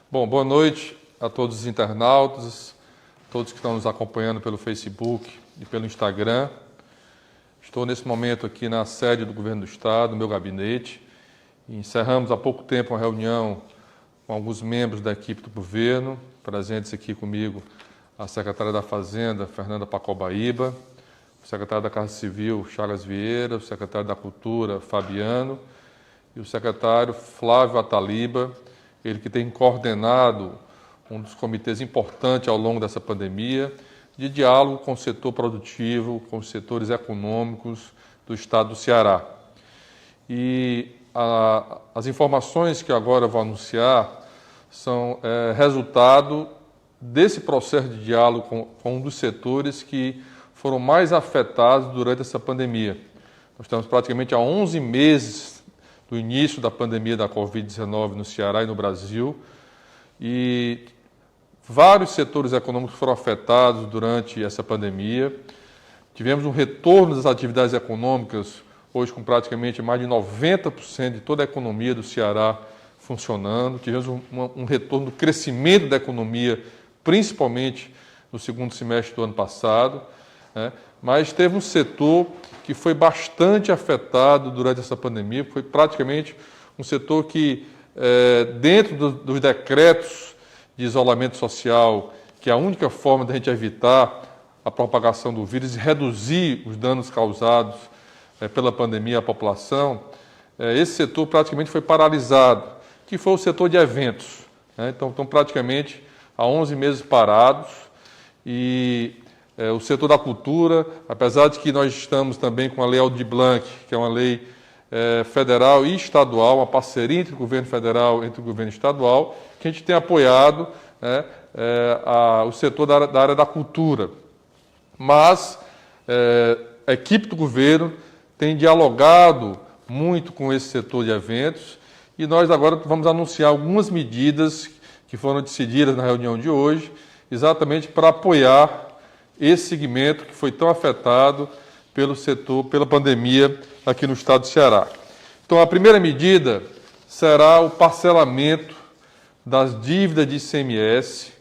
Bom, boa noite a todos os internautas, todos que estão nos acompanhando pelo Facebook e pelo Instagram. Estou nesse momento aqui na sede do Governo do Estado, no meu gabinete. Encerramos há pouco tempo uma reunião com alguns membros da equipe do governo, presentes aqui comigo a secretária da Fazenda, Fernanda Pacobaíba, o secretário da Casa Civil, Chagas Vieira, o secretário da Cultura, Fabiano, e o secretário Flávio Ataliba, ele que tem coordenado um dos comitês importantes ao longo dessa pandemia, de diálogo com o setor produtivo, com os setores econômicos do Estado do Ceará. E as informações que agora vou anunciar são resultado desse processo de diálogo com um dos setores que foram mais afetados durante essa pandemia. Nós estamos praticamente há 11 meses do início da pandemia da Covid-19 no Ceará e no Brasil, e vários setores econômicos foram afetados durante essa pandemia. Tivemos um retorno das atividades econômicas, hoje com praticamente mais de 90% de toda a economia do Ceará funcionando. Tivemos um retorno do crescimento da economia, principalmente no segundo semestre do ano passado, né? Mas teve um setor que foi bastante afetado durante essa pandemia, foi praticamente um setor que, dentro dos decretos de isolamento social, que é a única forma de a gente evitar a propagação do vírus e reduzir os danos causados pela pandemia à população, esse setor praticamente foi paralisado, que foi o setor de eventos, né? Então, estão praticamente há 11 meses parados, e o setor da cultura, apesar de que nós estamos também com a Lei Aldir Blanc, que é uma lei federal e estadual, uma parceria entre o governo federal e entre o governo estadual, que a gente tem apoiado, né, o setor da área da cultura. Mas a equipe do governo tem dialogado muito com esse setor de eventos, e nós agora vamos anunciar algumas medidas que foram decididas na reunião de hoje, exatamente para apoiar esse segmento que foi tão afetado pelo setor, pela pandemia aqui no estado do Ceará. Então, a primeira medida será o parcelamento das dívidas de ICMS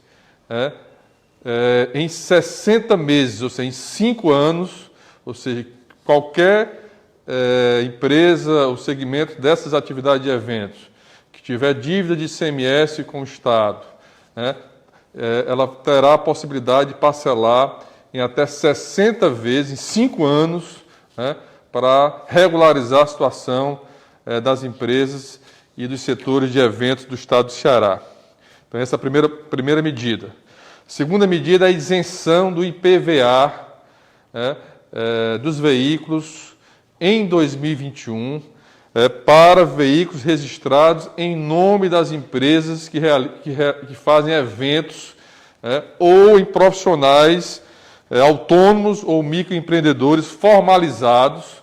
em 60 meses, ou seja, em 5 anos, ou seja, qualquer empresa ou segmento dessas atividades de eventos que tiver dívida de ICMS com o Estado, ela terá a possibilidade de parcelar em até 60 vezes, em 5 anos, para regularizar a situação das empresas e dos setores de eventos do estado do Ceará. Então, essa é a primeira medida. Segunda medida é a isenção do IPVA dos veículos em 2021 para veículos registrados em nome das empresas que fazem eventos ou em profissionais autônomos ou microempreendedores formalizados.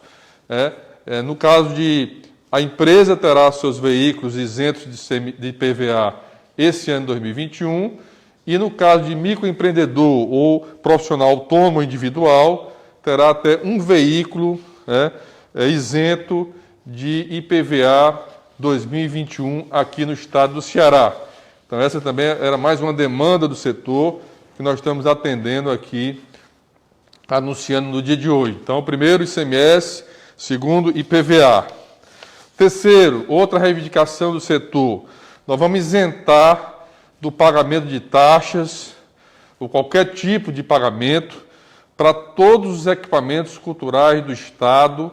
No caso de a empresa terá seus veículos isentos de IPVA esse ano 2021, e no caso de microempreendedor ou profissional autônomo individual, terá até um veículo isento de IPVA 2021 aqui no estado do Ceará. Então, essa também era mais uma demanda do setor que nós estamos atendendo aqui, anunciando no dia de hoje. Então, primeiro, ICMS, segundo, IPVA. Terceiro, outra reivindicação do setor, nós vamos isentar do pagamento de taxas, ou qualquer tipo de pagamento, para todos os equipamentos culturais do Estado,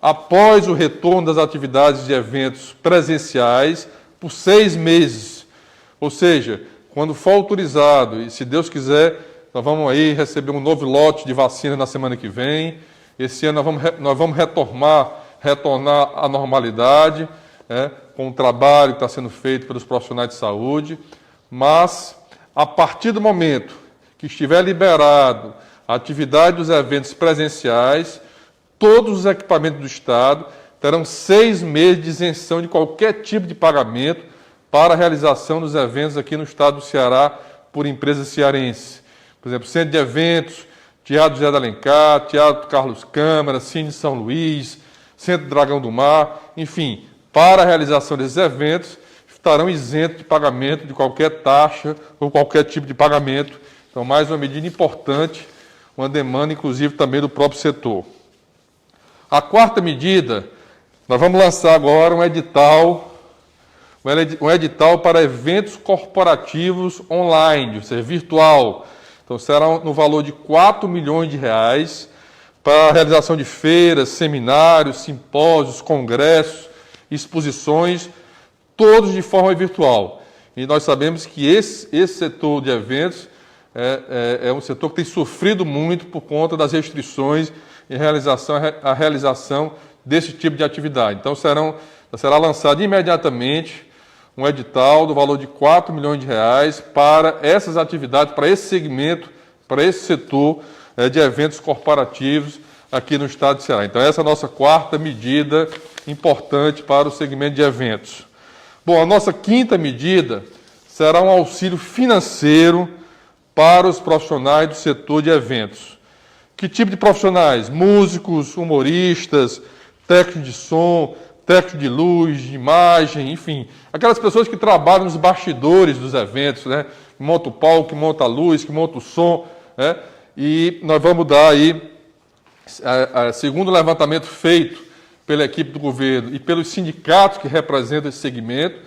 após o retorno das atividades de eventos presenciais, por 6 meses. Ou seja, quando for autorizado, e se Deus quiser, nós vamos aí receber um novo lote de vacina na semana que vem. Esse ano nós vamos retornar à normalidade, com o trabalho que está sendo feito pelos profissionais de saúde. Mas, a partir do momento que estiver liberado a atividade dos eventos presenciais, todos os equipamentos do Estado terão 6 meses de isenção de qualquer tipo de pagamento para a realização dos eventos aqui no estado do Ceará por empresas cearenses. Por exemplo, Centro de Eventos, Teatro José de Alencar, Teatro Carlos Câmara, Cine São Luís, Centro Dragão do Mar, enfim, para a realização desses eventos, estarão isentos de pagamento de qualquer taxa ou qualquer tipo de pagamento. Então, mais uma medida importante, uma demanda, inclusive, também do próprio setor. A quarta medida, nós vamos lançar agora um edital para eventos corporativos online, ou seja, virtual. Então, será no valor de R$ 4 milhões para a realização de feiras, seminários, simpósios, congressos, exposições, todos de forma virtual. E nós sabemos que esse setor de eventos é um setor que tem sofrido muito por conta das restrições em a realização desse tipo de atividade. Então, será lançado imediatamente um edital do valor de R$ 4 milhões para essas atividades, para esse segmento, para esse setor de eventos corporativos aqui no estado de Ceará. Então, essa é a nossa quarta medida importante para o segmento de eventos. Bom, a nossa quinta medida será um auxílio financeiro para os profissionais do setor de eventos. Que tipo de profissionais? Músicos, humoristas, técnicos de som, técnico de luz, de imagem, enfim, aquelas pessoas que trabalham nos bastidores dos eventos, né? Que monta o palco, que monta a luz, que monta o som, né? E nós vamos dar aí, segundo o levantamento feito pela equipe do governo e pelos sindicatos que representam esse segmento,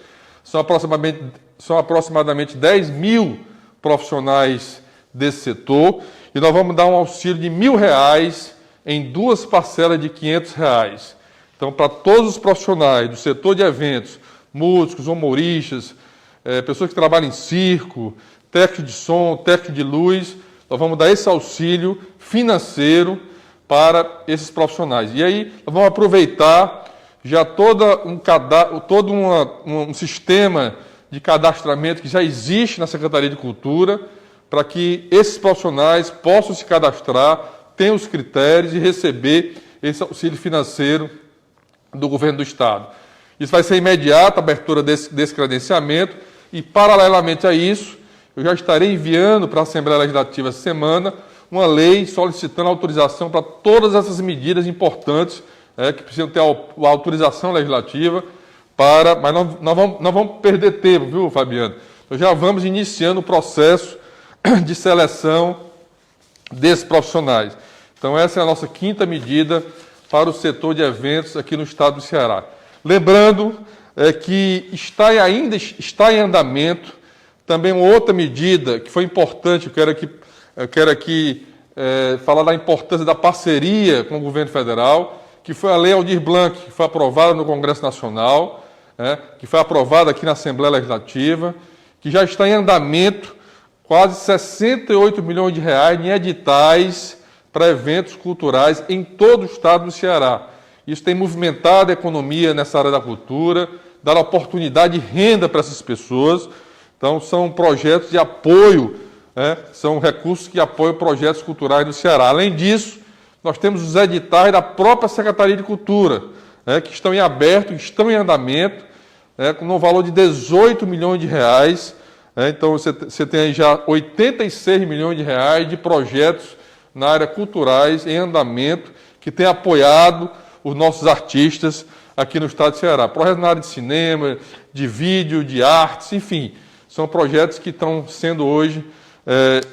são aproximadamente 10 mil profissionais desse setor, e nós vamos dar um auxílio de R$ 1.000 em 2 parcelas de R$ 500. Então, para todos os profissionais do setor de eventos, músicos, humoristas, pessoas que trabalham em circo, técnico de som, técnico de luz, nós vamos dar esse auxílio financeiro para esses profissionais. E aí, nós vamos aproveitar já todo um sistema de cadastramento que já existe na Secretaria de Cultura, para que esses profissionais possam se cadastrar, tenham os critérios e receber esse auxílio financeiro do governo do estado. Isso vai ser imediato, a abertura desse credenciamento, e paralelamente a isso, eu já estarei enviando para a Assembleia Legislativa essa semana uma lei solicitando autorização para todas essas medidas importantes que precisam ter a autorização legislativa, mas não vamos perder tempo, viu, Fabiano? Então já vamos iniciando o processo de seleção desses profissionais. Então essa é a nossa quinta medida para o setor de eventos aqui no estado do Ceará. Lembrando que ainda está em andamento também uma outra medida que foi importante, eu quero aqui falar da importância da parceria com o governo federal, que foi a Lei Aldir Blanc, que foi aprovada no Congresso Nacional, que foi aprovada aqui na Assembleia Legislativa, que já está em andamento quase R$ 68 milhões em editais para eventos culturais em todo o estado do Ceará. Isso tem movimentado a economia nessa área da cultura, dado oportunidade de renda para essas pessoas. Então, são projetos de apoio, são recursos que apoiam projetos culturais do Ceará. Além disso, nós temos os editais da própria Secretaria de Cultura, que estão em aberto, estão em andamento, com um valor de R$ 18 milhões. Então, você tem aí já R$ 86 milhões de projetos na área culturais em andamento, que tem apoiado os nossos artistas aqui no estado de Ceará. Projetos na área de cinema, de vídeo, de artes, enfim, são projetos que estão sendo hoje,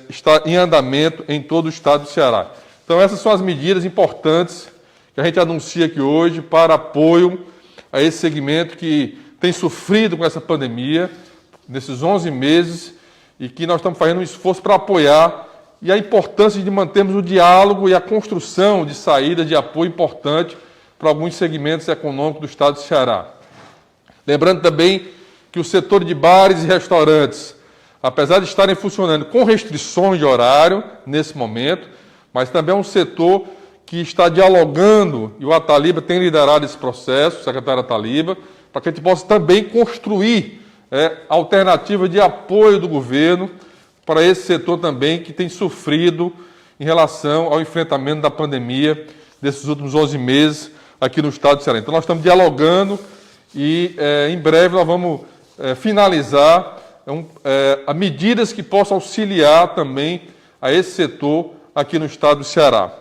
está em andamento em todo o estado do Ceará. Então, essas são as medidas importantes que a gente anuncia aqui hoje para apoio a esse segmento que tem sofrido com essa pandemia, nesses 11 meses, e que nós estamos fazendo um esforço para apoiar, e a importância de mantermos o diálogo e a construção de saídas de apoio importante para alguns segmentos econômicos do estado do Ceará. Lembrando também que o setor de bares e restaurantes, apesar de estarem funcionando com restrições de horário nesse momento, mas também é um setor que está dialogando, e o Ataliba tem liderado esse processo, o secretário Ataliba, para que a gente possa também construir alternativa de apoio do governo para esse setor também que tem sofrido em relação ao enfrentamento da pandemia desses últimos 11 meses aqui no estado de Ceará. Então, nós estamos dialogando e, em breve, nós vamos finalizar medidas que possam auxiliar também a esse setor aqui no estado do Ceará.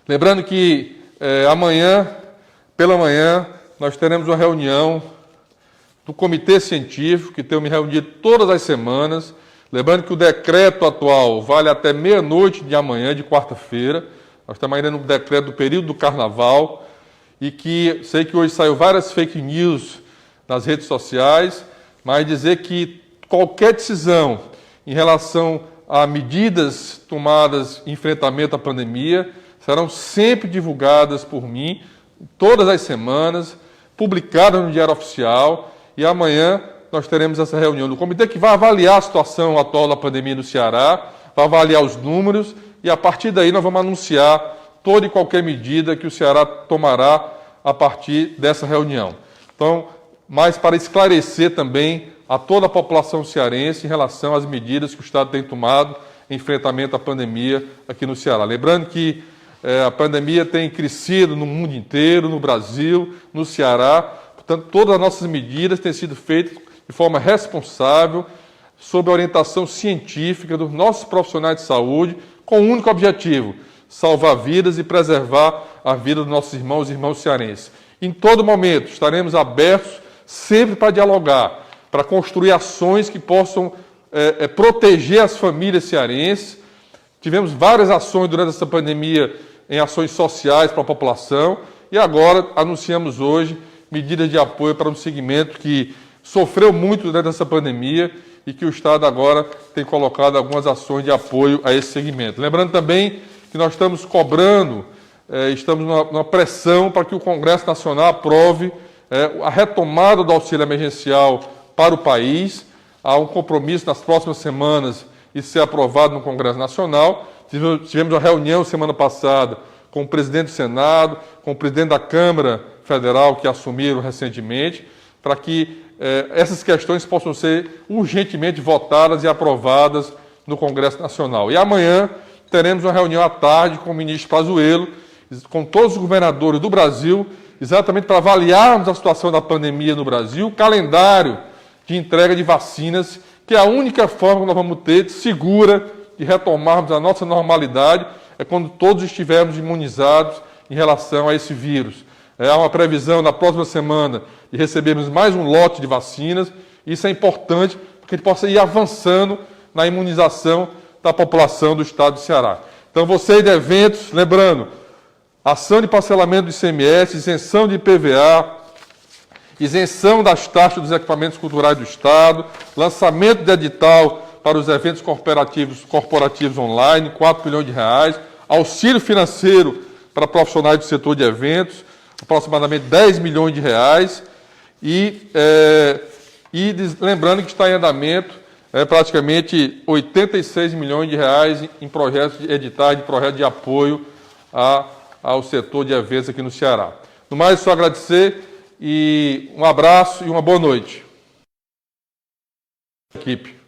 Lembrando que amanhã, pela manhã, nós teremos uma reunião do Comitê Científico, que tenho me reunido todas as semanas, lembrando que o decreto atual vale até meia-noite de amanhã, de quarta-feira. Nós estamos ainda no decreto do período do Carnaval, e que sei que hoje saiu várias fake news nas redes sociais, mas dizer que qualquer decisão em relação a medidas tomadas em enfrentamento à pandemia serão sempre divulgadas por mim, todas as semanas, publicadas no Diário Oficial, e amanhã nós teremos essa reunião do comitê que vai avaliar a situação atual da pandemia no Ceará, vai avaliar os números, e a partir daí nós vamos anunciar toda e qualquer medida que o Ceará tomará a partir dessa reunião. Então, mas para esclarecer também a toda a população cearense em relação às medidas que o Estado tem tomado em enfrentamento à pandemia aqui no Ceará. Lembrando que a pandemia tem crescido no mundo inteiro, no Brasil, no Ceará, portanto, todas as nossas medidas têm sido feitas de forma responsável, sob a orientação científica dos nossos profissionais de saúde, com o único objetivo: salvar vidas e preservar a vida dos nossos irmãos e irmãs cearenses. Em todo momento estaremos abertos sempre para dialogar, para construir ações que possam proteger as famílias cearenses. Tivemos várias ações durante essa pandemia em ações sociais para a população e agora anunciamos hoje medidas de apoio para um segmento que sofreu muito durante essa pandemia e que o Estado agora tem colocado algumas ações de apoio a esse segmento. Lembrando também que nós estamos cobrando, estamos numa pressão para que o Congresso Nacional aprove a retomada do auxílio emergencial para o país. Há um compromisso nas próximas semanas de ser aprovado no Congresso Nacional. Tivemos uma reunião semana passada com o presidente do Senado, com o presidente da Câmara Federal, que assumiram recentemente, para que essas questões possam ser urgentemente votadas e aprovadas no Congresso Nacional. E amanhã teremos uma reunião à tarde com o ministro Pazuello, com todos os governadores do Brasil, exatamente para avaliarmos a situação da pandemia no Brasil, o calendário de entrega de vacinas, que é a única forma que nós vamos ter segura de retomarmos a nossa normalidade, é quando todos estivermos imunizados em relação a esse vírus. Há uma previsão na próxima semana de recebermos mais um lote de vacinas. Isso é importante para que a gente possa ir avançando na imunização da população do estado do Ceará. Então, você de eventos, lembrando, ação de parcelamento do ICMS, isenção de IPVA, isenção das taxas dos equipamentos culturais do Estado, lançamento de edital para os eventos corporativos online, 4 bilhões de reais, auxílio financeiro para profissionais do setor de eventos, aproximadamente 10 milhões de reais, e lembrando que está em andamento praticamente 86 milhões de reais em projetos de editais, de projetos de apoio ao setor de eventos aqui no Ceará. No mais, só agradecer e um abraço e uma boa noite. Equipe.